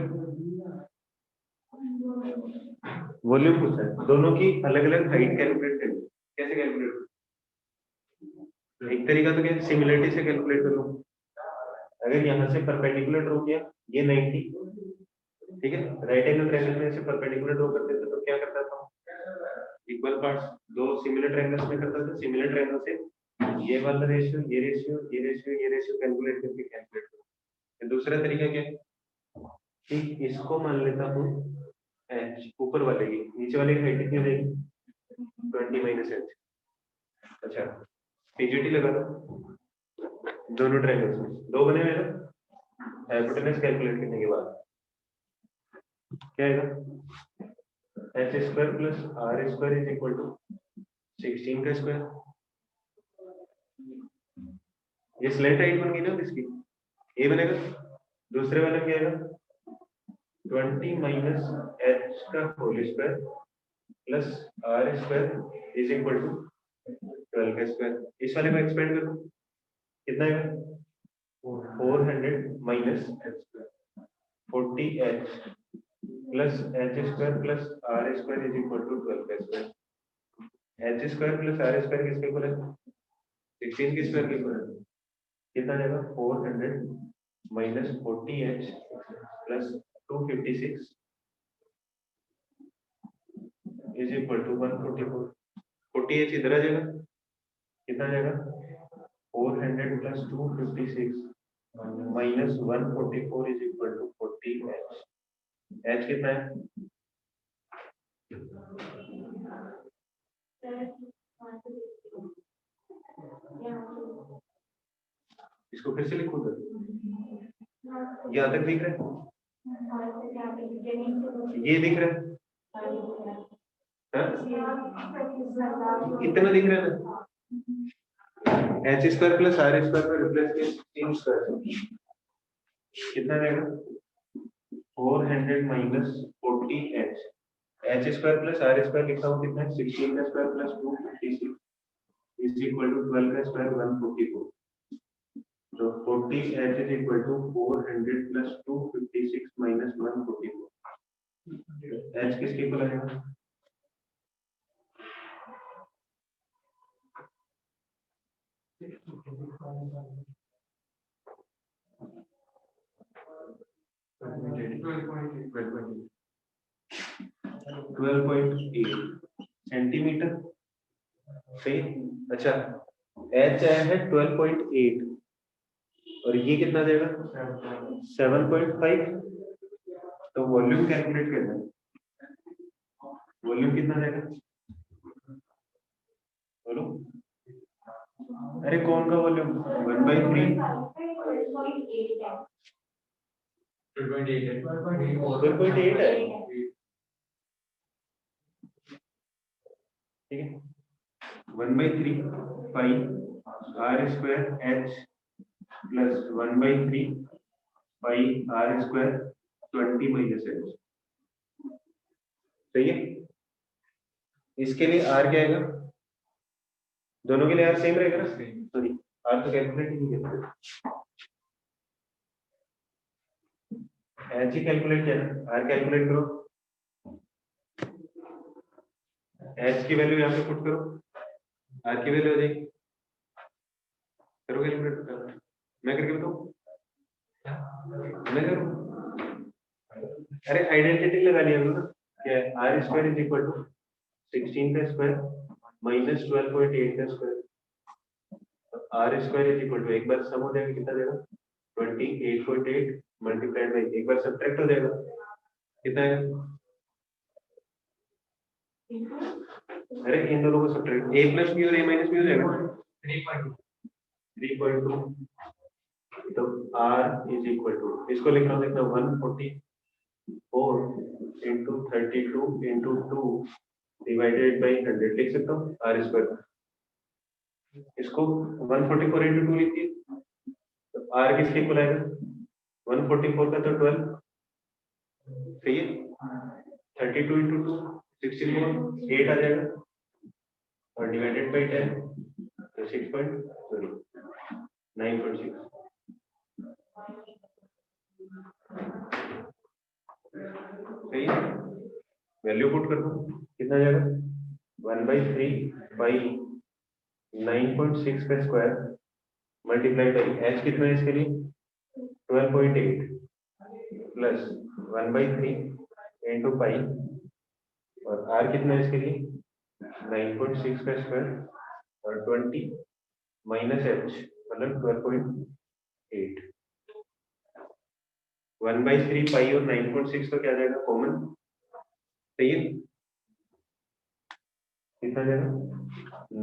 वॉल्यूम पूछा है, दोनों की अलग अलग हाइट कैलकुलेट करनी। कैसे कैलकुलेट? एक तरीका तो क्या, सिमिलरिटी से कैलकुलेट कर लो। अगर यहाँ से परपेंडिकुलर ड्रॉ किया, ये 90, ठीक है। राइट एंगल ट्रायंगल में से परपेंडिकुलर ड्रॉ करते थे तो क्या करता था? इक्वल पार्ट्स दो सिमिलर ट्रायंगल्स में करता था। सिमिलर ट्रायंगल से ये वाला रेशियो, ये रेशियो, ये रेशियो, ये रेशियो कैलकुलेट करके कैलकुलेट करो। दूसरा तरीका क्या है कि इसको मान लेता हूँ एच, ऊपर वाले की, नीचे वाले की हाइट कितनी रहेगी? 20 माइनस एच। अच्छा, पीजीटी लगा दो दोनों ट्रायंगल्स में, दो बने हुए ना। हाइपोटेनस कैलकुलेट करने के बाद क्या आएगा? H square plus are square is equal to 16 का स्क्वायर ये स्लेंट हाइट बन गई ना इसकी, ये बनेगा, दूसरे वाले में क्या आएगा 20 माइनस एच का whole square plus are square is equal to 12 का स्क्वायर। इस वाले को एक्सपेंड करो, कितना आएगा 400 minus 40 h plus h square plus are square is equal to 12 का square. H square plus are square किसके इक्वल है 16 के स्क्वायर के इक्वल है, कितना जाएगा 400 minus 40h plus 256 is equal to 144। 40h इधर आ जाएगा, कितना जाएगा 400 plus 256 minus 144 is equal to 40h। h कितना है इसको फिर से लिखो, यहाँ तक दिख रहा है, ये दिख रहा है, कितना दिख रहा है ना, H square plus are square पर रिप्लेस के स्क्वायर कितना रहेगा 400 minus 40h, H square plus are square लिखा हूँ कितना है 16 का square plus 256 is equal to 12 का स्क्वायर 144। तो 40h is equal to 400 plus 256 minus 144। h किसके इक्वल आएगा 12.8 सेंटीमीटर, सही। अच्छा h आया है 12.8 और ये कितना देगा 7.5। तो वॉल्यूम कैलकुलेट करना है, वॉल्यूम कितना देगा बोलो, अरे कौन का वॉल्यूम 1/3 12.8 है, ठीक है 1/3 pi R square H plus 1/3 pi R square 20 minus H, सही है। इसके लिए आर क्या आएगा, दोनों के लिए आर सेम रहेगा ना, सॉरी आर तो कैलकुलेट ही नहीं करते, एच ही कैलकुलेट किया ना, आर कैलकुलेट करो, एच की वैल्यू यहाँ पे पुट करो, आर की वैल्यू हो जाएगी, करो कैलकुलेट, मैं करके बताऊँ, मैं करूँ, अरे आइडेंटिटी लगा लिया ना, क्या r square is equal to 16 का स्क्वायर माइनस 12.8 का square, r square is equal to एक बार सम हो जाएगा कितना देगा 28.8 मल्टीप्लाइड बाई एक बार सब्ट्रैक्ट हो जाएगा कितना है, अरे इन दोनों को सब्ट्रैक्ट a प्लस b और a माइनस b हो जाएगा 3.2। तो r इज इक्वल टू इसको लिख रहा हूँ देखना 144 इंटू 32 इंटू 2 डिवाइडेड बाई 100 लिख सकता हूँ r स्क्वायर, इसको 144 इंटू 2 लिखिए, तो r किसके इक्वल आएगा 144 का तो 12, सही है 32 इंटू 2 64 8 आ जाएगा और डिवाइडेड बाई 10 तो 9.6 सही है, वैल्यू पुट कर दो कितना जाएगा 1/3 बाई 9.6 का स्क्वायर मल्टीप्लाई बाई एच कितना है इसके लिए 12.8 प्लस 1/3 इंटू पाई और आर कितना है इसके लिए 9.6 का स्क्वायर और 20 माइनस एच मतलब 12.8 1/3 पाई और 9.6 तो क्या जाएगा कॉमन, सही है कितना जाएगा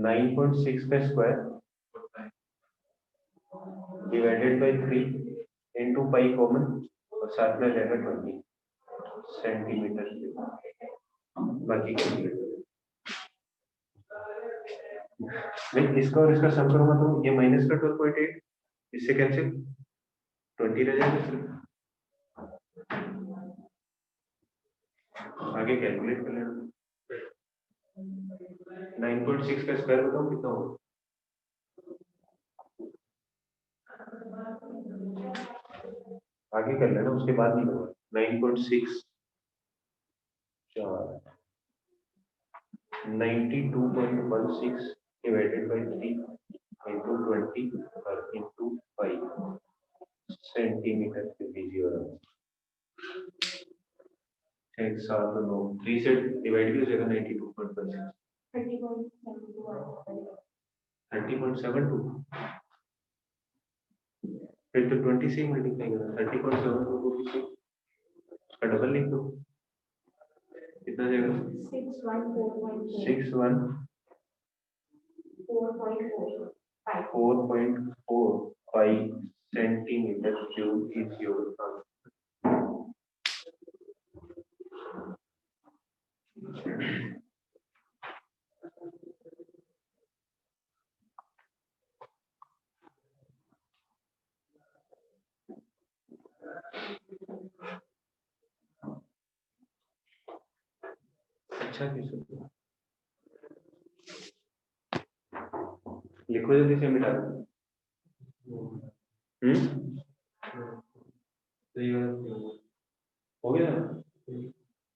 9.6 का square divided by 3 into pi common और साथ में जाएगा 20 सेंटीमीटर, बाकी नहीं इसका और इसका सम करूंगा तो ये माइनस का 12.8 इससे कैंसिल 20 रह जाएगा सिर्फ। आगे कैलकुलेट कर लेना। 9.6 का स्क्वायर बताओ कितना होगा। आगे कर लेना, उसके बाद नहीं होगा। 9.6 92.16 divided by 3 into 20 into 5 centimetre के लीजिए। और 6 7 9 3 से डिवाइड भी हो जाएगा। 92.16 30.72 फिर तो 20 से मल्टीप्लाई करना। 30.72 को उसका डबल लिख दो, कितना जाएगा 4.45 centimetre cube is your answer. अच्छा किस लिखो जल्दी से मिटा दो। हो गया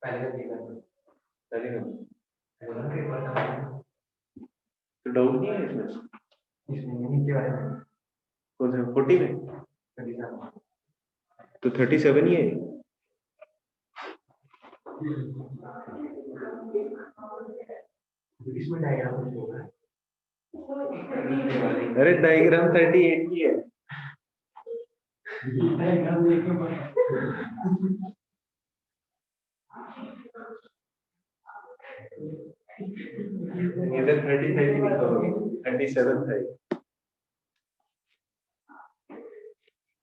पहले तो डाउट नहीं है इसमें कौन सा 40 में तो 37 ही है। इसमें डायग्राम होगा। अरे डायग्राम 38 की है। इधर 30 लिखा होगा, 37 था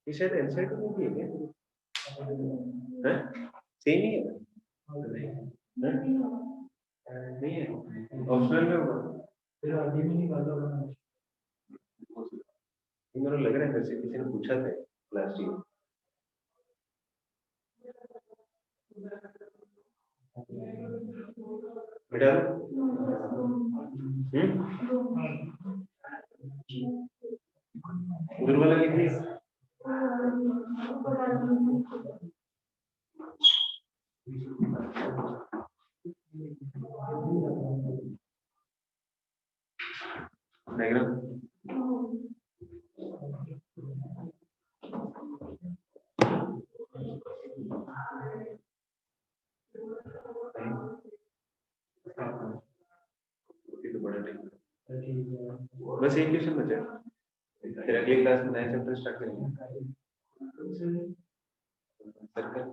ये शायद एनसीईआरटी में भी है क्या? हैं सेम ही है नहीं है ऑप्शनल में होगा। फिर आगे में निकाला होगा। मेरे लग रहा है वैसे किसी ने पूछा था लास्ट ईयर। बेटा उधर वाला लिख लिया। डायग्राम बस एक क्वेश्चन बचा फिर अगली क्लास में नया चैप्टर स्टार्ट करेंगे। सर्कल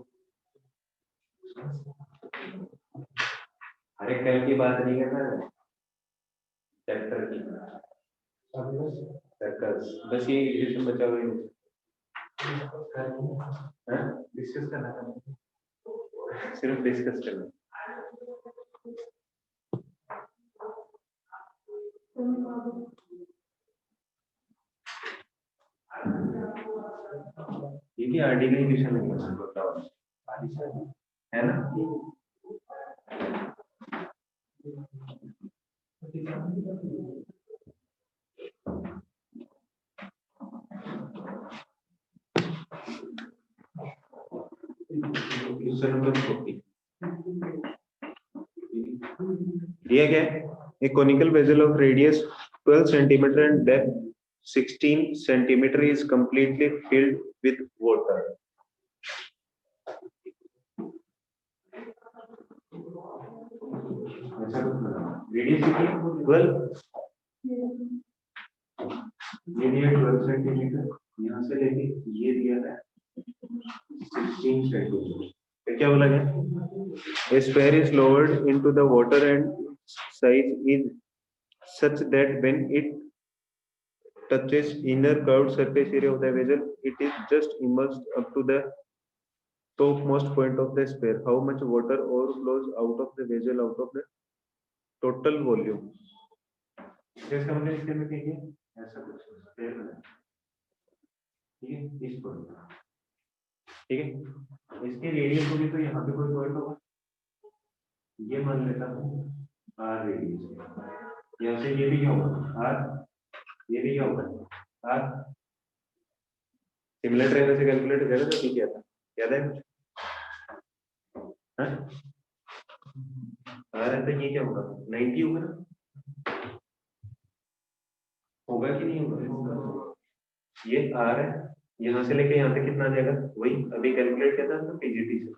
हर एक टाइम की बात नहीं करना है चैप्टर की। सर्कल्स बस ये इक्वेशन बचा हुआ है डिस्कस करना था, सिर्फ डिस्कस करना। ये भी आरडी का इक्वेशन है ना। दिया गया a conical vessel of radius 12 centimeter and depth 16 centimeter is completely filled with water. Radius 12 ये दिया 12 सेंटीमीटर, यहाँ से लेके ये दिया है 16 सेंटीमीटर। क्या बोला गया? A sphere is lowered into the water and size is such that when it touches inner curved surface area of the vessel, it is just immersed up to the topmost point of the sphere. How much water overflows out of the vessel out of the total volume? इसका मतलब इसके में क्या है? ऐसा कुछ ठीक है, इस पॉइंट, ठीक है, इसके रेडियस होगी तो यहाँ पे कोई पॉइंट होगा, ये मान लेता हूँ आर रेडियस, यहाँ से ये भी क्या होगा आर, ये भी क्या होगा आर, सिमिलर ट्रायंगल से कैलकुलेट करें तो ठीक है, याद है आर है तो ये क्या होगा 90 होगा ना, होगा कि नहीं होगा, ये आर है, यहाँ से लेके यहाँ तक कितना आ जाएगा, वही अभी कैलकुलेट किया था ना पीजीटी से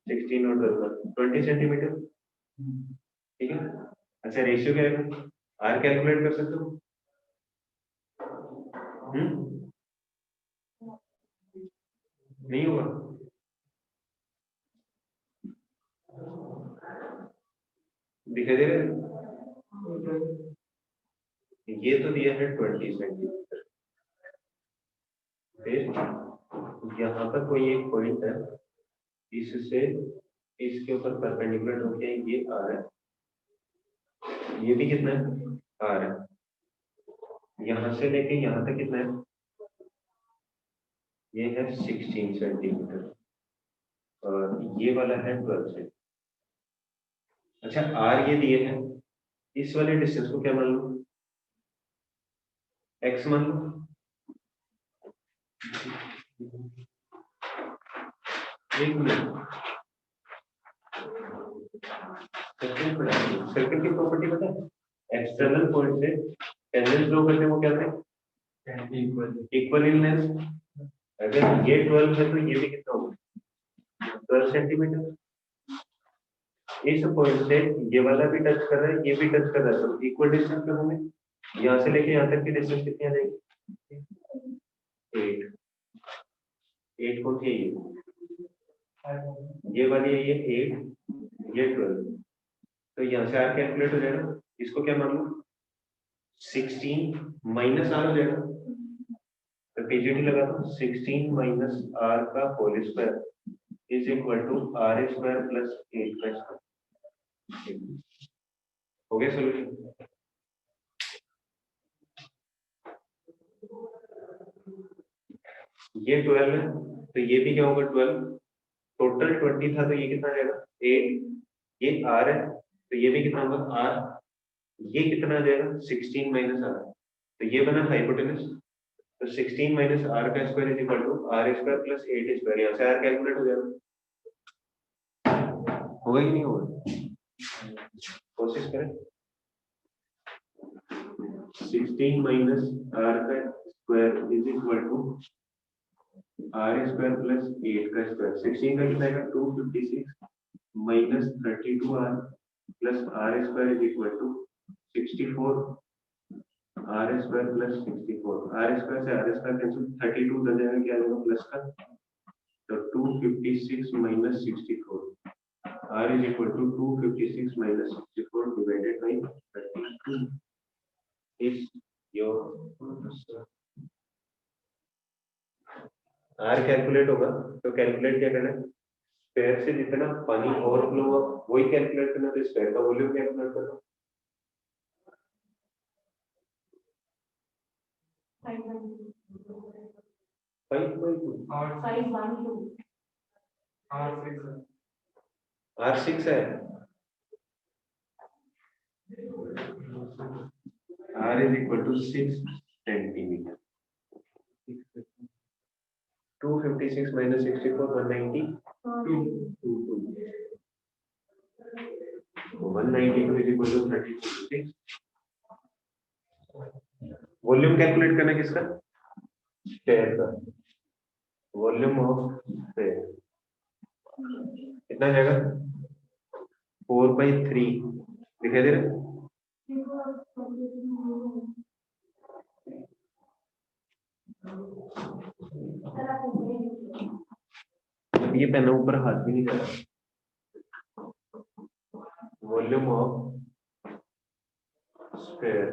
16 और 12 20 सेंटीमीटर, ठीक है। अच्छा रेशियो क्या है, आर कैलकुलेट कर सकते हो, नहीं होगा, दिखाई दे रहा है, ये तो दिया है 20 सेंटीमीटर, फिर यहाँ पर कोई एक पॉइंट है, इससे इसके ऊपर परपेंडिकुलर हो गया, ये आर है, ये भी कितना है आर है, यहाँ से लेके यहाँ तक कितना है, ये है 16 सेंटीमीटर और ये वाला है 12 से। अच्छा आर ये दिए हैं, इस वाले डिस्टेंस को क्या मान लो, एक्स मान लो, एक मिनट, सर्कल की प्रॉपर्टी पता है, एक्सटर्नल पॉइंट से टेंजेंट ड्रॉ करते हैं वो क्या करें, इक्वल इन लेंथ, अगर ये 12 है तो ये भी कितना होगा 12 सेंटीमीटर, इस पॉइंट से ये वाला भी टच कर रहा है, ये भी टच कर रहा है, तो इक्वल डिस्टेंस पे होंगे, यहाँ से लेके यहाँ तक की डिस्टेंस कितनी आ जाएगी 8, 8 कौन सी है ये वाली है, ये 8 ये 12, तो यहाँ से आर कैलकुलेट हो जाएगा, इसको क्या मान लो 16 माइनस आर हो जाएगा, तो पीजीटी लगा दो 16 माइनस आर का whole square is equal to r square plus 8 का स्क्वायर, हो गया सोल्यूशन। ये 12 है तो ये भी क्या होगा 12, टोटल 20 था तो ये कितना जाएगा 8, ये आर है तो ये भी कितना होगा आर, ये कितना आ जाएगा 16 माइनस आर, तो ये बना हाइपोटेनस, तो 16 माइनस आर का square is equal to r square plus 8 square, यहाँ से आर कैलकुलेट हो जाएगा, होगा कि नहीं होगा, कोशिश करें, 16 माइनस आर का square is equal to r square plus 8 का स्क्वायर, 16 का कितना आएगा 256 minus 32 r plus are square is equal to 64 r square plus 64, r square से आर स्क्वायर कैंसिल, 32 कर जाएगा क्या आएगा प्लस का, तो 256 minus 64 r is equal to 256 minus 64 divided by 32 is your r calculate होगा, तो कैलकुलेट क्या करना है, स्फीयर से जितना पानी ओवरफ्लो हुआ वही कैलकुलेट करना, तो स्फीयर का वॉल्यूम कैलकुलेट करना, 5/2 R6 है, R is equal to 6 centimetre, 256 minus 64 192 192 is equal to 36, volume calculate करना किसका, स्फीयर का, वॉल्यूम ऑफ स्फीयर कितना जाएगा 4/3, दिखाई दे रहा है, ये पेन ऊपर हाथ भी नहीं जा रहा, volume of sphere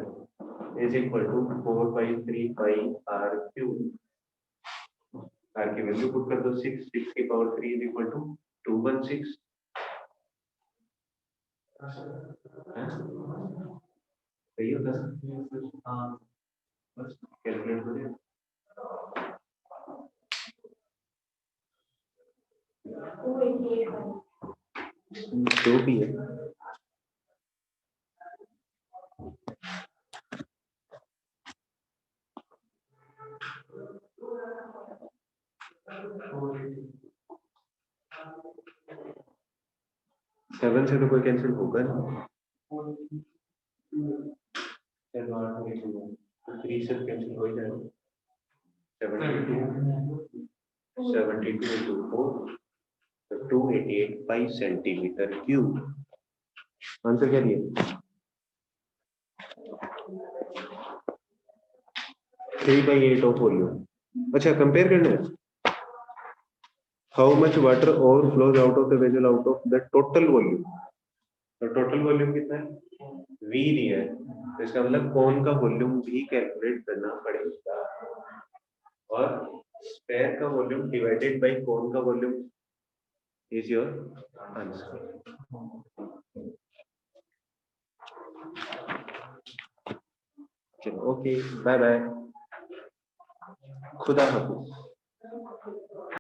is equal to 4/3 pi r cube, r की वैल्यू पुट कर दो 6, 6 की पावर 3 इज इक्वल टू 216, सही होता है, हाँ बस कैलकुलेट हो जाए, जो भी है सेवन से तो कोई कैंसिल होगा नहीं, 3 से कैंसिल हो जाएगा, 72 into 4 तो 288 सेंटीमीटर क्यूब। आंसर क्या दिया? 3/8 ऑफ वॉल्यूम। अच्छा कंपेयर करना है, how much water overflows out of the vessel out of the total volume. तो टोटल वॉल्यूम कितना है? V दिया है, तो इसका मतलब कौन का वॉल्यूम भी कैलकुलेट करना पड़ेगा, और स्पेयर का वॉल्यूम डिवाइडेड बाय कौन का वॉल्यूम इज योर आंसर। चलो ओके, बाय बाय, खुदा हाफिज।